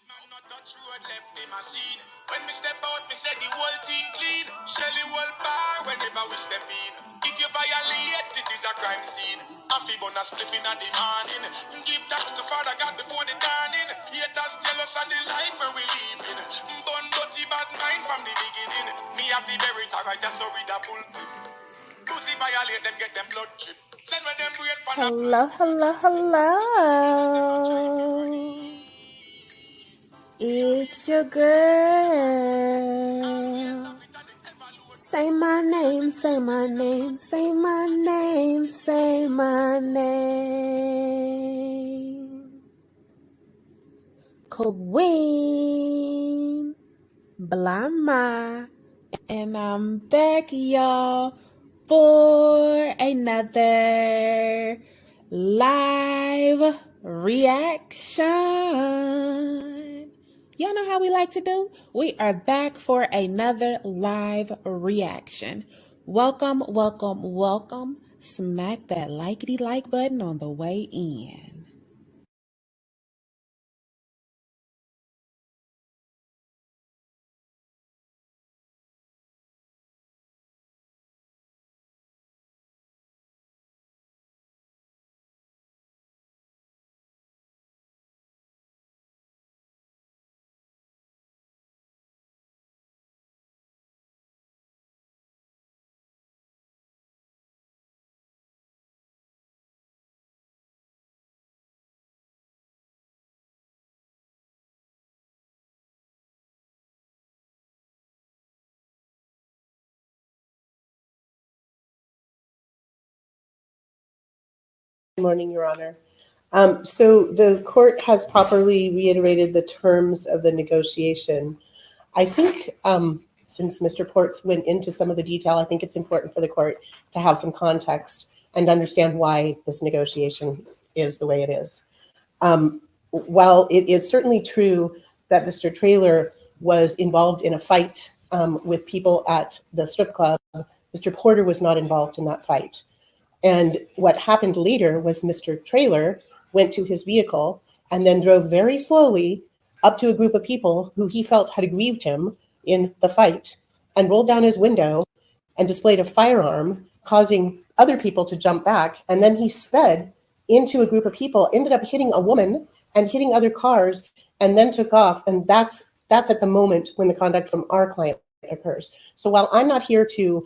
Man, not touch road, left the machine. When we step out, we say the whole thing clean. Shelly whole bar whenever we step in. If you violate, it is a crime scene. Happy bonus flipping at the morning. Give thanks to Father God before the dawning. Haters jealous of the life where we live in. Bun dirty bad mind from the beginning. Me have the very tag, I just so read a pulpit. Pussy violate them, get them blood drip. Send with them brain pan. Hello, hello, hello. It's your girl. Say my name, say my name, say my name, say my name. Queen Blahma. And I'm back, y'all, for another live reaction. Y'all know how we like to do? We are back for another live reaction. Welcome, welcome, welcome. Smack that likety-like button on the way in. Good morning, Your Honor. So the court has properly reiterated the terms of the negotiation. I think since Mr. Ports went into some of the detail, I think it's important for the court to have some context and understand why this negotiation is the way it is. While it is certainly true that Mr. Traylor was involved in a fight with people at the strip club, Mr. Porter was not involved in that fight. And what happened later was Mr. Traylor went to his vehicle and then drove very slowly up to a group of people who he felt had aggrieved him in the fight and rolled down his window and displayed a firearm, causing other people to jump back. And then he sped into a group of people, ended up hitting a woman and hitting other cars, and then took off. And that's at the moment when the conduct from our client occurs. So while I'm not here to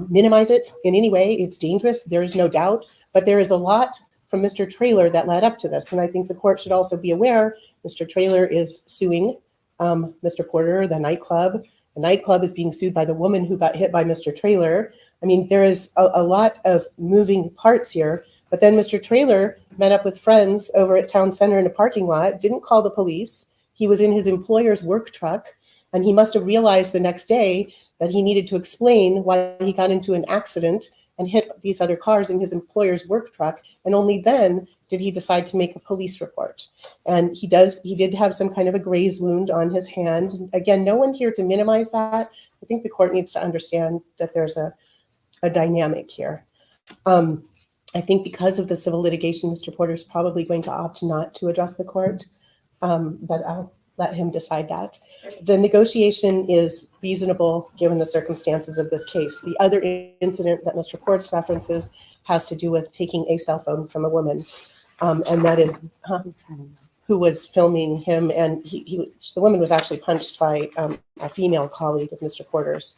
minimize it in any way, it's dangerous, there is no doubt, but there is a lot from Mr. Traylor that led up to this. And I think the court should also be aware Mr. Traylor is suing Mr. Porter, the nightclub. The nightclub is being sued by the woman who got hit by Mr. Traylor. I mean, there is a lot of moving parts here. But then Mr. Traylor met up with friends over at Town Center in a parking lot, didn't call the police. He was in his employer's work truck, and he must have realized the next day that he needed to explain why he got into an accident and hit these other cars in his employer's work truck. And only then did he decide to make a police report. And he did have some kind of a graze wound on his hand. Again, no one here to minimize that. I think the court needs to understand that there's a dynamic here. I think because of the civil litigation, Mr. Porter's probably going to opt not to address the court, but I'll let him decide that. The negotiation is reasonable given the circumstances of this case. The other incident that Mr. Ports references has to do with taking a cell phone from a woman, and that is who was filming him, and the woman was actually punched by a female colleague of Mr. Porter's.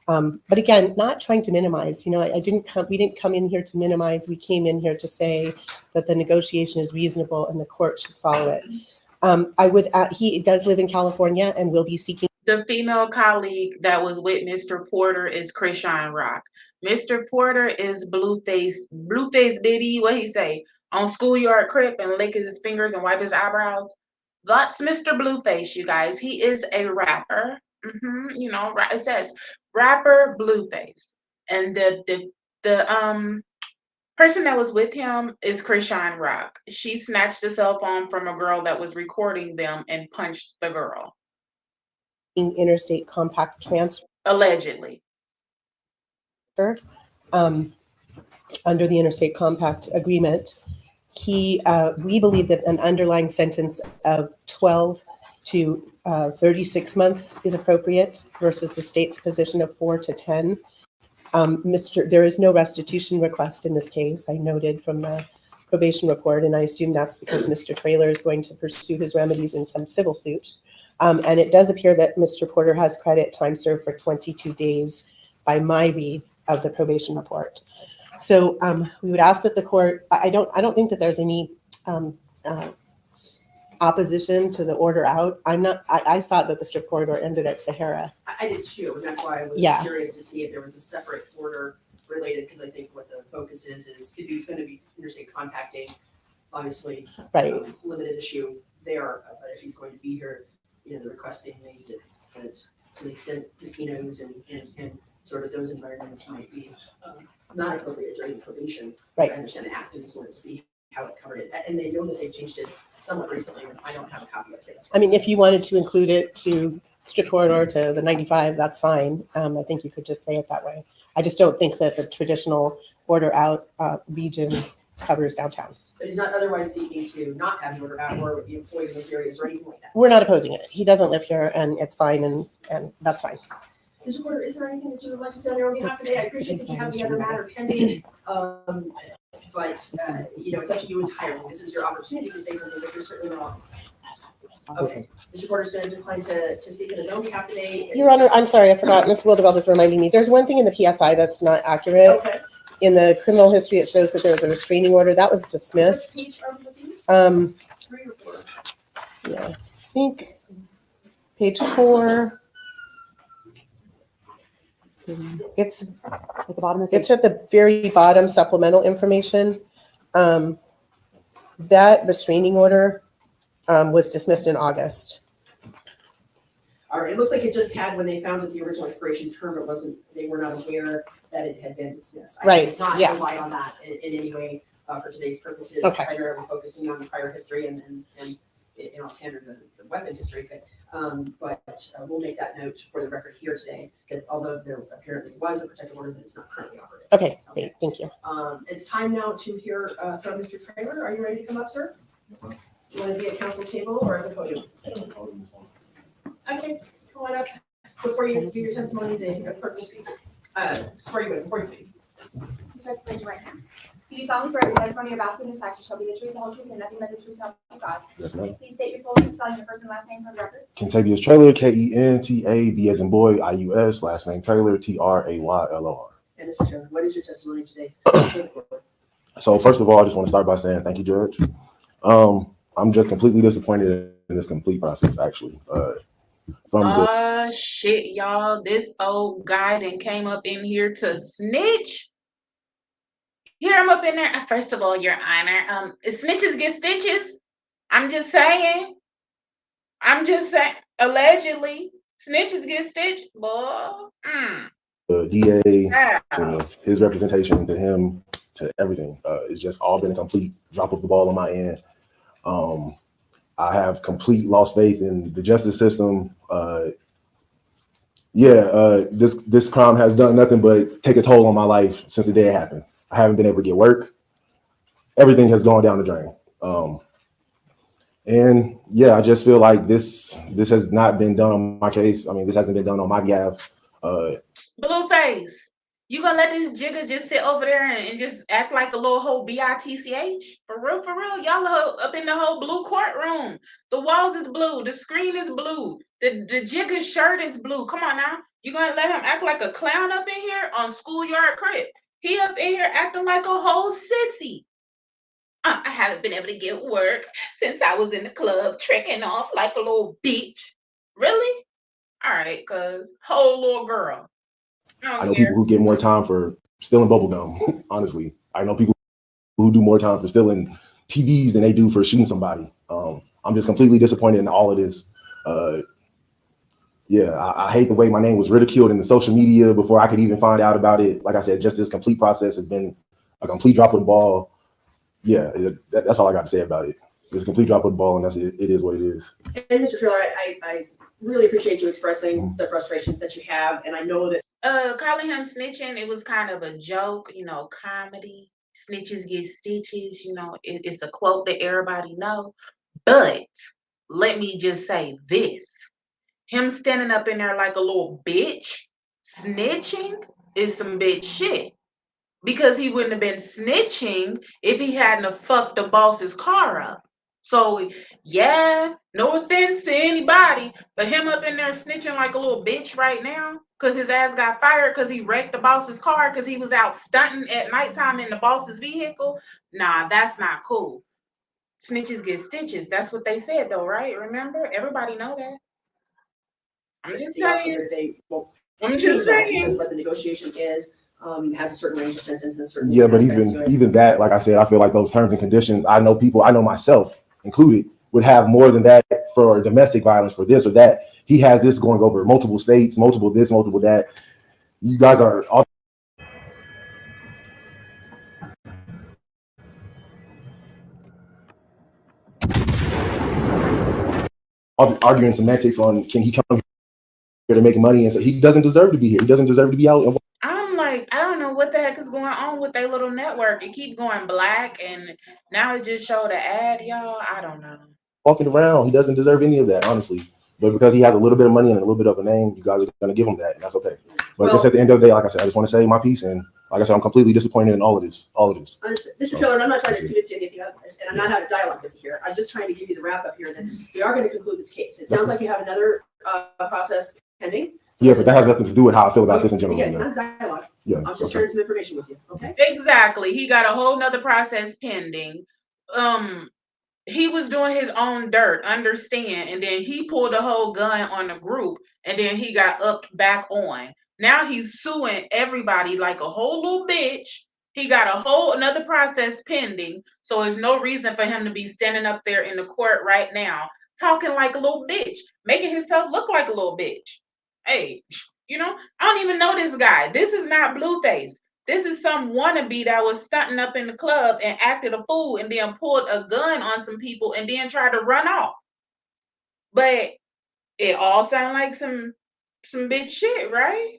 But again, not trying to minimize. You know, we didn't come in here to minimize. We came in here to say that the negotiation is reasonable and the court should follow it. He does live in California and will be seeking. The female colleague that was with Mr. Porter is CHRISEAN Rock. Mr. Porter is Blueface. Blueface, baby, what he say? On Schoolyard Crip and lick his fingers and wipe his eyebrows. That's Mr. Blueface, you guys. He is a rapper. You know, it says rapper Blueface. And the person that was with him is CHRISEAN Rock. She snatched a cell phone from a girl that was recording them and punched the girl. Interstate compact transfer. Allegedly. Under the interstate compact agreement, we believe that an underlying sentence of 12 to 36 months is appropriate versus the state's position of 4 to 10. There is no restitution request in this case. I noted from the probation report, and I assume that's because Mr. Traylor is going to pursue his remedies in some civil suit. And it does appear that Mr. Porter has credit time served for 22 days by my read of the probation report. So we would ask that the court, I don't think that there's any opposition to the order out. I thought that the strip corridor ended at Sahara. I did too, and that's why I was curious to see if there was a separate order related, because I think what the focus is if he's going to be interstate compacting, obviously, right, limited issue there, but if he's going to be here, the request being made that to the extent casinos and sort of those environments might be not appropriate during probation. Right. I understand the ask, I just wanted to see how it covered it. And they know that they changed it somewhat recently, and I don't have a copy of it. I mean, if you wanted to include it to strip corridor to the 95, that's fine. I think you could just say it that way. I just don't think that the traditional order out region covers downtown. But he's not otherwise seeking to not have the order out or be employed in those areas or anything like that. We're not opposing it. He doesn't live here, and it's fine, and that's fine. Mr. Porter, is there anything that you would like to say on your behalf today? I appreciate that you have the other matter pending, but it's up to you entirely. This is your opportunity to say something, but you're certainly not. Okay, Mr. Porter's going to decline to speak on his own behalf today. Your Honor, I'm sorry, I forgot. Ms. Wildebelt is reminding me. There's one thing in the PSI that's not accurate. Okay. In the criminal history, it shows that there was a restraining order that was dismissed. What page are we looking? 3 or 4? Yeah, I think page 4. It's At the bottom of It's at the very bottom, supplemental information. That restraining order was dismissed in August. All right, it looks like it just had, when they found that the original expiration term, they were not aware that it had been dismissed. Right, I did not yeah. rely on that in any way for today's purposes. Okay. Primarily focusing on prior history and offhand the weapon history, but we'll make that note for the record here today, that although there apparently was a protective order, that it's not currently operative. Okay, great, thank you. It's time now to hear from Mr. Traylor. Are you ready to come up, sir? You want to be at council table or at the podium? Okay, come on up. Before you give your testimony, the clerk will speak. Before you speak. Raise your right hand. Do you solemnly swear the testimony you're about to give in this action shall be the truth, the whole truth, and nothing but the truth, so help you God? Yes, ma'am. Please state your full name, spelling your first and last name for the record. Kentavious Traylor, Kentabs as in boy, IUS, last name Traylor, TRAYLOR. And Mr. Traylor, what is your testimony today? So first of all, I just want to start by saying thank you, Judge. I'm just completely disappointed in this complete process, actually. Shit, y'all. This old guy then came up in here to snitch. Hear him up in there. First of all, Your Honor, snitches get stitches. I'm just saying. Allegedly, snitches get stitched, boy. The DA, to his representation, to him, to everything. It's just all been a complete drop of the ball on my end. I have complete lost faith in the justice system. This crime has done nothing but take a toll on my life since the day it happened. I haven't been able to get work. Everything has gone down the drain. I just feel like this has not been done on my case. I mean, this hasn't been done on my behalf. Blueface, you gonna let this jigger just sit over there and just act like a little whole bitch? For real, y'all are up in the whole blue courtroom. The walls is blue, the screen is blue, the jigger's shirt is blue. Come on now, you gonna let him act like a clown up in here on Schoolyard Crip? He up in here acting like a whole sissy. I haven't been able to get work since I was in the club tricking off like a little bitch. Really? All right, cause whole little girl. I know people who get more time for stealing bubblegum, honestly. I know people who do more time for stealing TVs than they do for shooting somebody. I'm just completely disappointed in all of this. I hate the way my name was ridiculed in the social media before I could even find out about it. Like I said, just this complete process has been a complete drop of the ball. Yeah, that's all I got to say about it. It's a complete drop of the ball, and that's it. It is what it is. And Mr. Traylor, I really appreciate you expressing the frustrations that you have, and I know that calling him snitching, it was kind of a joke, comedy. Snitches get stitches, it's a quote that everybody know. But let me just say this. Him standing up in there like a little bitch, snitching is some bitch shit. Because he wouldn't have been snitching if he hadn't have fucked the boss's car up. So yeah, no offense to anybody, but him up in there snitching like a little bitch right now because his ass got fired because he wrecked the boss's car because he was out stunting at nighttime in the boss's vehicle. Nah, that's not cool. Snitches get stitches. That's what they said though, right? Remember? Everybody know that. I'm just The outcome saying. here today won't I'm change just that because saying. what the negotiation is has a certain range of sentence and a certain Yeah, but aspect to it. even that, like I said, I feel like those terms and conditions, I know myself included, would have more than that for domestic violence, for this or that. He has this going over multiple states, multiple this, multiple that. You guys are all arguing semantics on can he come here to make money, and so he doesn't deserve to be here. He doesn't deserve to be out. I'm like, I don't know what the heck is going on with their little network. It keep going black, and now it just showed an ad, y'all. I don't know. Walking around, he doesn't deserve any of that, honestly. But because he has a little bit of money and a little bit of a name, you guys are going to give him that, and that's okay. But just at the end of the day, like I said, I just want to say my piece, and like I said, I'm completely disappointed in all of this. Understood. Mr. Taylor, I'm not trying to convince you of anything, and I'm not having a dialogue with you here. I'm just trying to give you the wrap up here that we are going to conclude this case. It sounds like you have another process pending. So yeah, but that has nothing to do with how I feel about this in general. Yeah, not a dialogue. Yeah, I'm just sharing some information with you. Okay. Exactly. He got a whole nother process pending. He was doing his own dirt, understand, and then he pulled a whole gun on the group, and then he got upped back on. Now he's suing everybody like a whole little bitch. He got a whole another process pending, so there's no reason for him to be standing up there in the court right now talking like a little bitch, making himself look like a little bitch. Hey, I don't even know this guy. This is not Blueface. This is some wannabe that was stunting up in the club and acted a fool and then pulled a gun on some people and then tried to run off. But it all sounds like some bitch shit, right?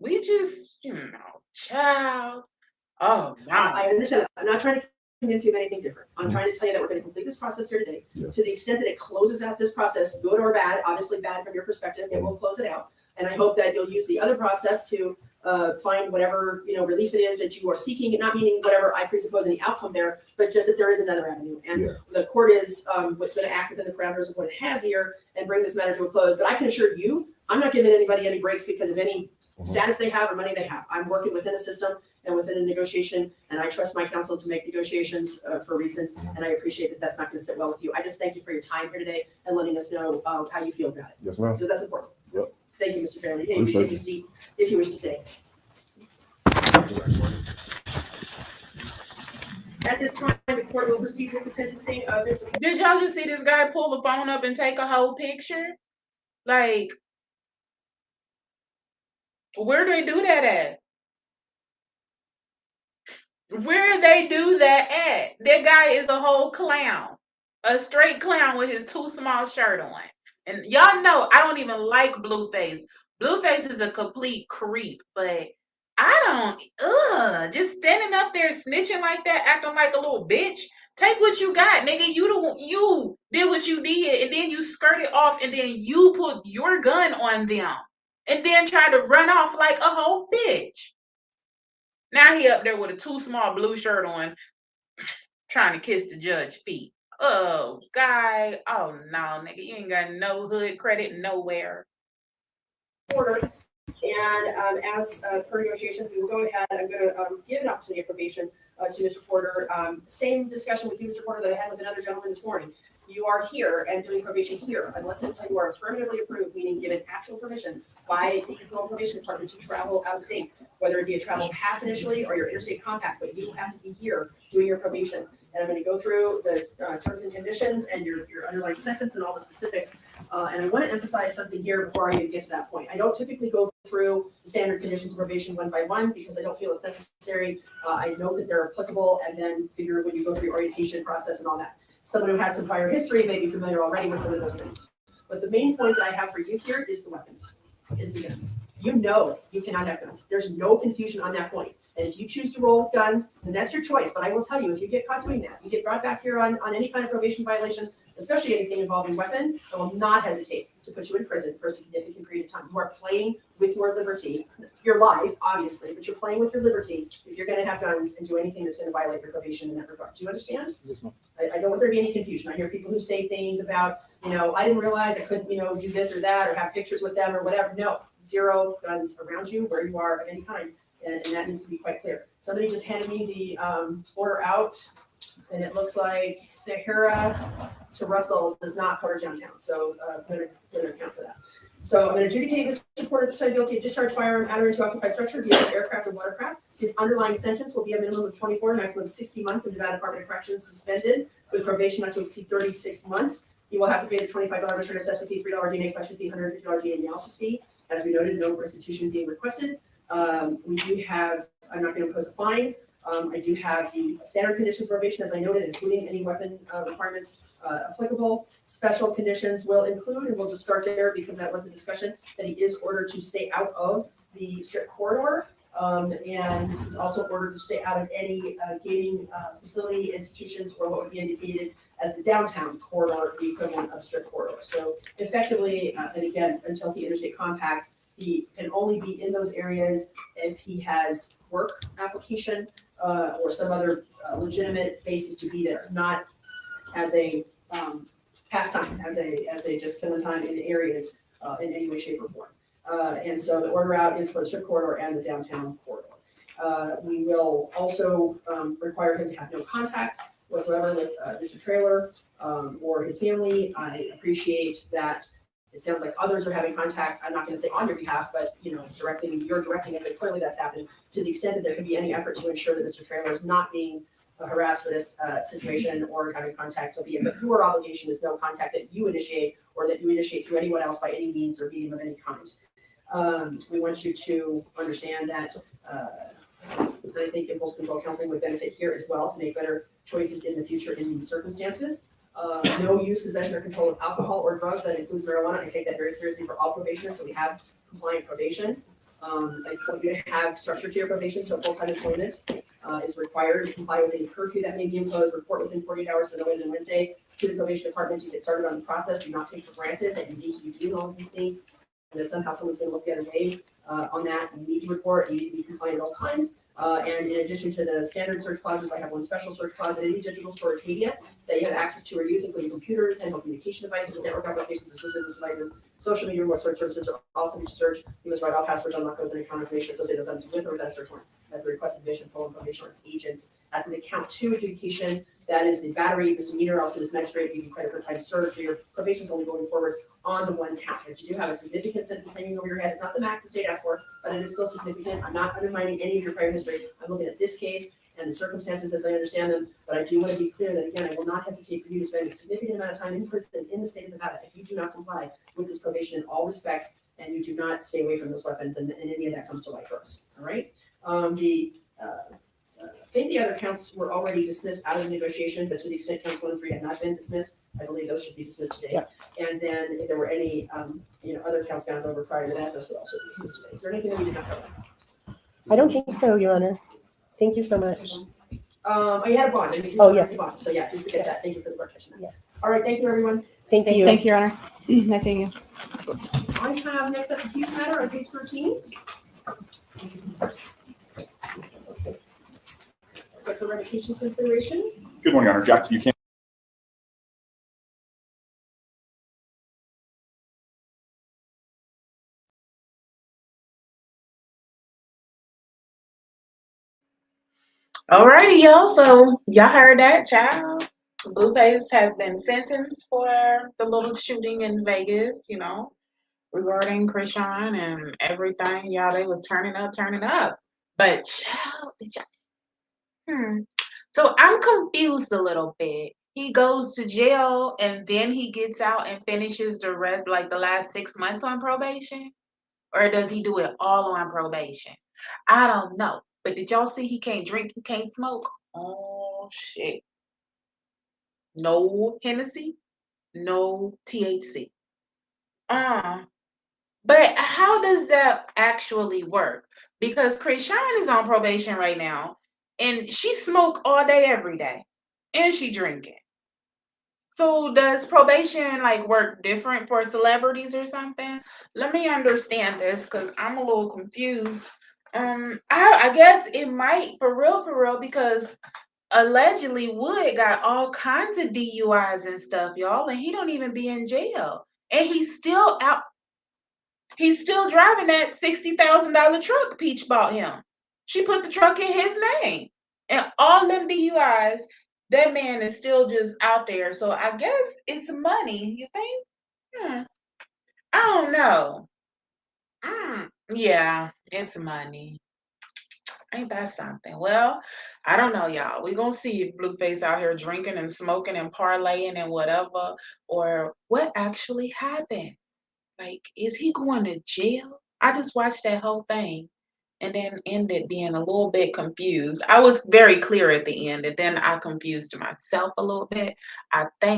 We just, child. Oh no. I understand that. I'm not trying to convince you of anything different. I'm trying to tell you that we're going to complete this process here today. Yeah. To the extent that it closes out this process, good or bad, obviously bad from your perspective, it will close it out. And I hope that you'll use the other process to find whatever relief it is that you are seeking, not meaning whatever I presuppose any outcome there, but just that there is another avenue. And the court is what's going to act within the parameters of what it has here and bring this matter to a close. But I can assure you, I'm not giving anybody any breaks because of any status they have or money they have. I'm working within a system and within a negotiation, and I trust my counsel to make negotiations for reasons, and I appreciate that that's not going to sit well with you. I just thank you for your time here today and letting us know how you feel about it. Yes, ma'am. Because that's important. Yep. Thank you, Mr. Taylor. You can take your seat if you wish to stay. At this time, the court will proceed with the sentencing of Mr. Did y'all just see this guy pull the phone up and take a whole picture? Like, where do they do that at? Where they do that at? That guy is a whole clown. A straight clown with his too small shirt on. And y'all know I don't even like Blueface. Blueface is a complete creep, but I don't, just standing up there snitching like that, acting like a little bitch. Take what you got, nigga. You did what you did, and then you skirted off, and then you put your gun on them, and then tried to run off like a whole bitch. Now he up there with a too small blue shirt on, trying to kiss the judge's feet. Oh, guy. Oh, no, nigga. You ain't got no hood credit nowhere. Order. And as per negotiations, we will go ahead. I'm going to give an opportunity of probation to Mr. Porter. Same discussion with you, Mr. Porter, that I had with another gentleman this morning. You are here and doing probation here unless until you are affirmatively approved, meaning given actual permission by the probation department to travel out of state, whether it be a travel pass initially or your interstate compact, but you have to be here doing your probation. And I'm going to go through the terms and conditions and your underlying sentence and all the specifics. And I want to emphasize something here before I even get to that point. I don't typically go through the standard conditions of probation one by one because I don't feel it's necessary. I know that they're applicable and then figure when you go through your orientation process and all that. Someone who has some prior history may be familiar already with some of those things. But the main point that I have for you here is the weapons, is the guns. You know you cannot have guns. There's no confusion on that point. And if you choose to roll with guns, then that's your choice. But I will tell you, if you get caught doing that, you get brought back here on any kind of probation violation, especially anything involving weapon, I will not hesitate to put you in prison for a significant period of time. You are playing with your liberty, your life, obviously, but you're playing with your liberty if you're going to have guns and do anything that's going to violate your probation in that regard. Do you understand? Yes, ma'am. I don't want there to be any confusion. I hear people who say things about, I didn't realize I couldn't, do this or that or have pictures with them or whatever. No, 0 guns around you where you are of any kind. And that needs to be quite clear. Somebody just handed me the order out, and it looks like Sahara to Russell does not cover downtown. So I'm going to account for that. So I'm going to adjudicate Mr. Porter found guilty of discharge firearm at or into occupied structure via aircraft or watercraft. His underlying sentence will be a minimum of 24, maximum of 60 months in Nevada Department of Corrections suspended with probation not to exceed 36 months. He will have to pay the $25 return assessment fee, $3 DNA collection fee, $150 DNA analysis fee. As we noted, no restitution being requested. We do have, I'm not going to impose a fine. I do have the standard conditions probation, as I noted, including any weapon requirements applicable. Special conditions will include, and we'll just start there because that was the discussion, that he is ordered to stay out of the strip corridor. And he's also ordered to stay out of any gaming facility, institutions, or what would be indicated as the downtown corridor, the equivalent of strip corridor. So effectively, and again, until he interstate compacts, he can only be in those areas if he has work application or some other legitimate basis to be there, not as a pastime, as a just killing time in the areas in any way, shape, or form. And so the order out is for the strip corridor and the downtown corridor. We will also require him to have no contact whatsoever with Mr. Trailer or his family. I appreciate that. It sounds like others are having contact. I'm not going to say on your behalf, but you're directing it, but clearly that's happening to the extent that there can be any effort to ensure that Mr. Trailer is not being harassed for this situation or having contact, so be it. But your obligation is no contact that you initiate or that you initiate through anyone else by any means or medium of any kind. We want you to understand that I think impulse control counseling would benefit here as well to make better choices in the future in these circumstances. No use, possession, or control of alcohol or drugs. That includes marijuana. I take that very seriously for all probationers, so we have compliant probation. I want you to have structure to your probation, so full-time employment is required to comply with any curfew that may be imposed, report within 48 hours, so no later than Wednesday, to the probation department to get started on the process. Do not take for granted that you need to be doing all of these things, and that somehow someone's going to look the other way on that. You need to report, you need to be compliant at all times. And in addition to the standard search clauses, I have one special search clause at any digital storage media that you have access to or use, including computers, handheld communication devices, network applications, associated devices, social media, remote search services are also need to search. You must write all passwords, unlock codes, and account information associated with items with or without search warrant. At the request of division, full information on its agents. As in the count 2 adjudication, that is the battery misdemeanor, also as magistrate, give you credit for time served. So your probation is only going forward on the one count. If you do have a significant sentence hanging over your head, it's not the max the state asked for, but it is still significant. I'm not undermining any of your prior history. I'm looking at this case and the circumstances as I understand them, but I do want to be clear that, again, I will not hesitate for you to spend a significant amount of time in prison in the state of Nevada if you do not comply with this probation in all respects and you do not stay away from those weapons and any of that comes to light for us. All right. I think the other counts were already dismissed out of the negotiation, but to the extent counts 1 and 3 had not been dismissed, I believe those should be dismissed today. Yep. And then if there were any, other counts found over prior to that, those would also be dismissed today. Is there anything that we did not cover? I don't think so, Your Honor. Thank you so much. I had a bond. Oh, yes. Bond. So yeah, didn't forget that. Thank you for the work catching that. Yeah. All right, thank you, everyone. Thank you. Thank you, Your Honor. Nice seeing you. I have next up a huge matter on page 13. Looks like the revocation consideration. Good morning, Your Honor. Jack, you can. Alrighty, y'all. So y'all heard that, child. Blueface has been sentenced for the little shooting in Vegas, regarding CHRISEAN and everything. Y'all, they was turning up. But child, So I'm confused a little bit. He goes to jail and then he gets out and finishes the rest, like the last 6 months on probation? Or does he do it all on probation? I don't know. But did y'all see he can't drink, he can't smoke? Oh, shit. No Hennessy, no THC. But how does that actually work? Because CHRISEAN is on probation right now, and she smoke all day, every day, and she drinking. So does probation like work different for celebrities or something? Let me understand this because I'm a little confused. I guess it might for real, because allegedly Wood got all kinds of DUIs and stuff, y'all, and he don't even be in jail. And he's still out. He's still driving that $60,000 truck Peach bought him. She put the truck in his name. And all them DUIs, that man is still just out there. So I guess it's money, you think? I don't know. Yeah, it's money. Ain't that something? Well, I don't know, y'all. We're gonna see if Blueface out here drinking and smoking and parlaying and whatever, or what actually happened. Like, is he going to jail? I just watched that whole thing and then ended being a little bit confused. I was very clear at the end, and then I confused myself a little bit. I think